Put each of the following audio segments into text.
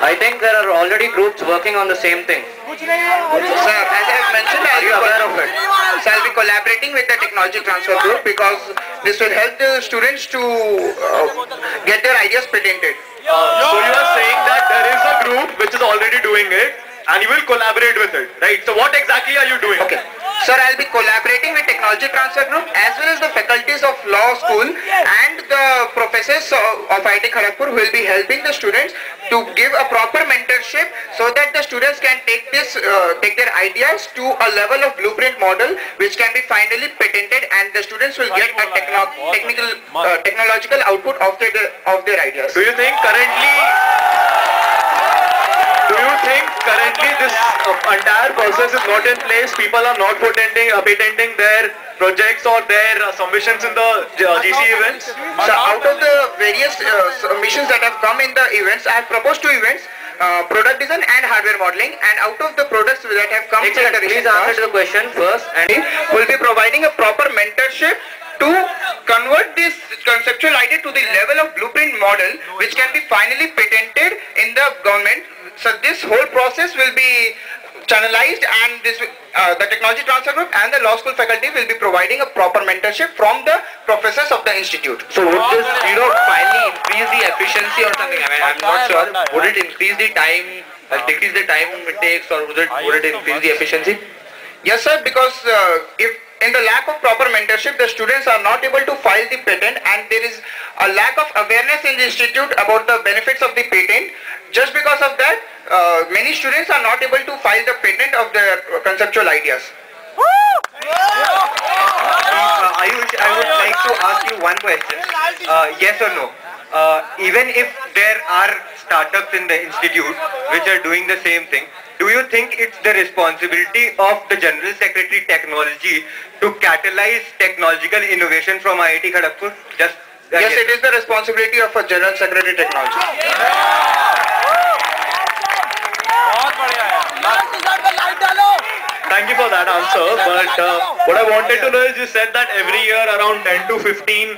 I think there are already groups working on the same thing. Sir, as I have mentioned, Are you aware of it? So I'll be collaborating with the technology transfer group because this will help the students to get their ideas patented. So you are saying that there is a group which is already doing it and you will collaborate with it, right? So what exactly are you doing? Okay. Sir, I'll be collaborating with technology transfer group as well as the faculties of law school and the professors of IT Kharagpur who will be helping the students to give a proper mentorship so that the students can take their ideas to a level of blueprint model which can be finally patented, and the students will get a technological output of their ideas. Do you think currently this entire process is not in place? People are not patenting their projects or their submissions in the GC events? So out of the various submissions that have come in the events, I have proposed 2 events, product design and hardware modeling, and out of the products that have come, Please answer the question first. and will be providing a proper mentorship to convert this conceptual idea to the level of blueprint model which can be finally patented in the government. So this whole process will be channelized, and this the technology transfer group and the law school faculty will be providing a proper mentorship from the professors of the institute. So would this, finally increase the efficiency or something? I mean, I'm not sure. Would it increase the time, decrease the time it takes, or would it increase the efficiency? Yes, sir, because if in the lack of proper mentorship, the students are not able to file the patent, and there is a lack of awareness in the institute about the benefits of the patent. Just because of that, many students are not able to file the patent of their conceptual ideas. I would like to ask you one question. Yes or no? Even if there are startups in the institute which are doing the same thing, do you think it's the responsibility of the General Secretary Technology to catalyze technological innovation from IIT Kharagpur? Yes, it is the responsibility of a General Secretary Technology. Thank you for that answer, but what I wanted to know is, you said that every year around 10 to 15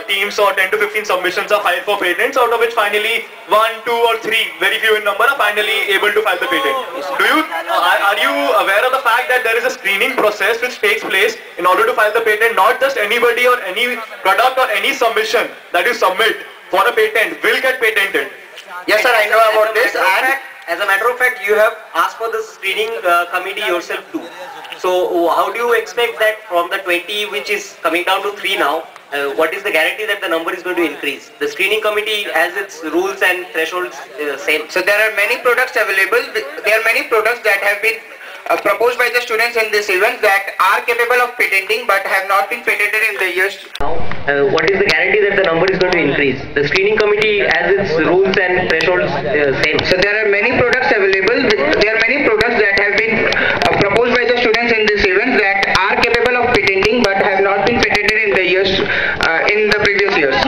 teams or 10 to 15 submissions are filed for patents, out of which finally 1, 2 or 3, very few in number, are finally able to file the patent. Are you aware of the fact that there is a screening process which takes place in order to file the patent? Not just anybody or any product or any submission that you submit for a patent will get patented. Yes, sir, I know about this. As a matter of fact, you have asked for the screening committee yourself too. So how do you expect that from the 20 which is coming down to 3 now, what is the guarantee that the number is going to increase? The screening committee has its rules and thresholds same. So there are many products available. There are many products that have been proposed by the students in this event that are capable of patenting but have not been patented in the years. What is the guarantee that the number is going to increase? The screening committee has its rules and thresholds same. So there are many products available. There are many products that have been proposed by the students in this event that are capable of patenting but have not been patented in the years in the previous years.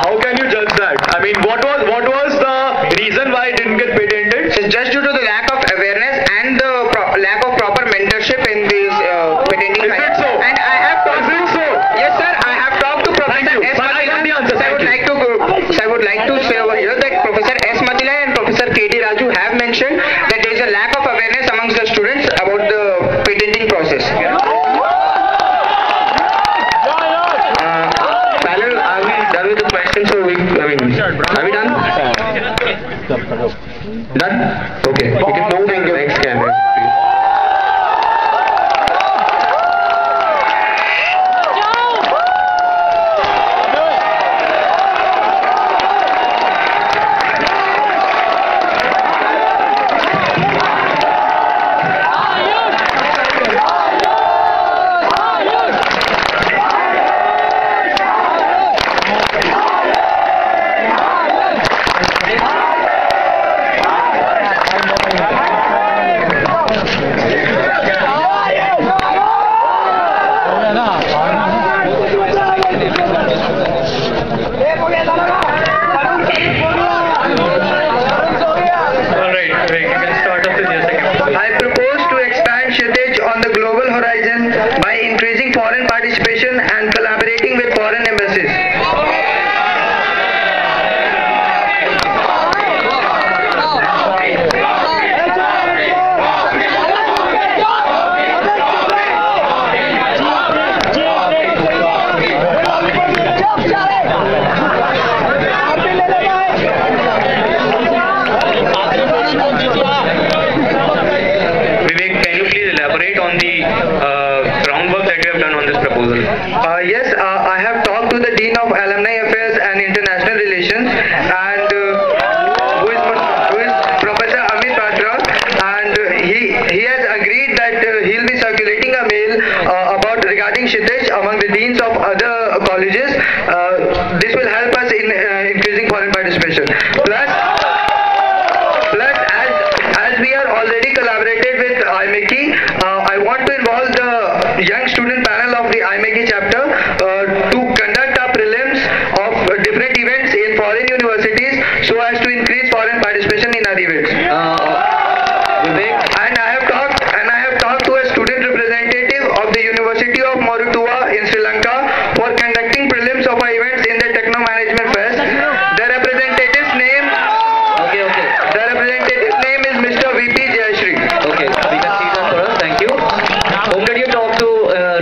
How can you judge that? I mean, what was the reason why it didn't get patented? So just due to the lack of awareness and the lack of proper mentorship in this patenting. Is it so? And I have talked. Is it so? Yes, sir. I have talked to Professor S. But I got the answer. I would like to say over here that Professor S. Mathila and Professor K.D. Raju have mentioned that there is a lack of awareness amongst the students about the patenting process. Panel, are we done with the questions? Are we done? Done? Okay. We can move to the next candidate, please. Dean of Alumni Affairs and International Relations, and who is Professor Amit Batra, and he has agreed that he'll be circulating a mail about regarding Kshitij among the deans of other colleges. This will help us in increasing foreign participation. Plus, as we are already collaborated with IMECI, I want to involve the young student panel of the IMECI chapter to conduct our prelims of different events in foreign universities so as to increase foreign participation in our events. And I have talked to a student representative of the University of Moratuwa in Sri Lanka for conducting prelims of our events in the Techno Management Fest. The representative's name is Mr. VP Jayashree. Okay, we can see that for us. Thank you. Whom did you talk to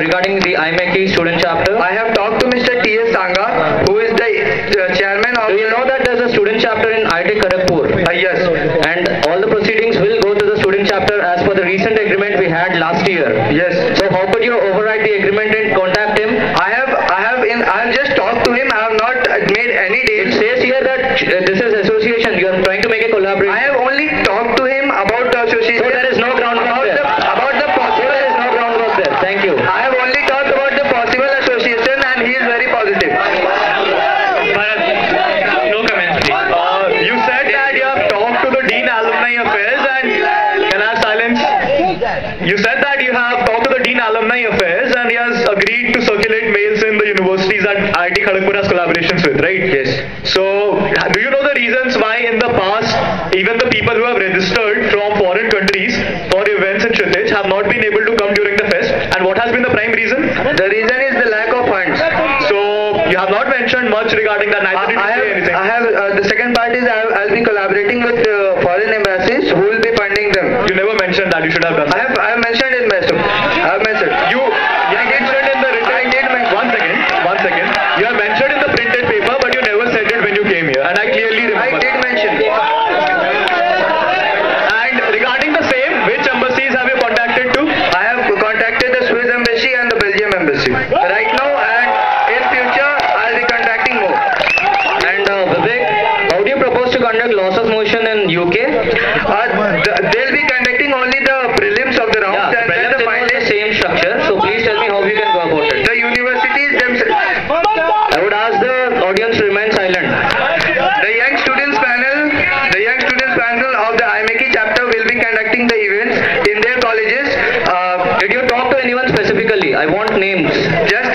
regarding the IMECI student chapter? I have talked to Mr. T.S. Sangha, who is the chairman of... Do you know that there's a student chapter in IIT Kharagpur? Yes. And all the proceedings will go to the student chapter as per the recent agreement we had last year. Yes. So how could you override the agreement and contact him? I have just talked to him. I have not made any deal. It says here that this is association. You are trying to make a collaboration. I have only talked to him about the association. So there is no groundwork there. About the possible. There is no groundwork there. Thank you. I have only talked about the possible association, and he is very positive. No comments, please. You said that you have talked to the Dean Alumni Affairs and can I have silence? You said that you have talked to the Dean Alumni Affairs and he has agreed to circulate mails in the universities that IIT Kharagpur has collaborations with, right? Yes. So, do you know the reasons why in the past, even the people who have registered from foreign countries for events in Kshitij have not been able to come during the fest? And what has been the prime reason? The reason is the lack of funds. So, you have not mentioned much regarding that. Neither did you say anything. I have the second part is I'll be collaborating with foreign embassies who will be funding them. You never mentioned that. You should have done that. I have mentioned in my SOP. I have mentioned. You mentioned in the written. I did mention. One second. You have mentioned in the printed paper, but you never said it when you came here, and I clearly remember. I did mention. And regarding the same, which embassies have you contacted to? I have contacted the Swiss embassy and the Belgium embassy right now, and in future I'll be contacting more. And Vivek, how do you propose to conduct losses motion in UK? They'll be conducting only the prelims of the round, Yeah, and then the the finalists. same structure. So please tell me how we can go about it. The universities themselves. I would ask the audience to remain silent. The young students panel of the IMECI chapter will be conducting the events in their colleges. Did you talk to anyone specifically? I want names. Just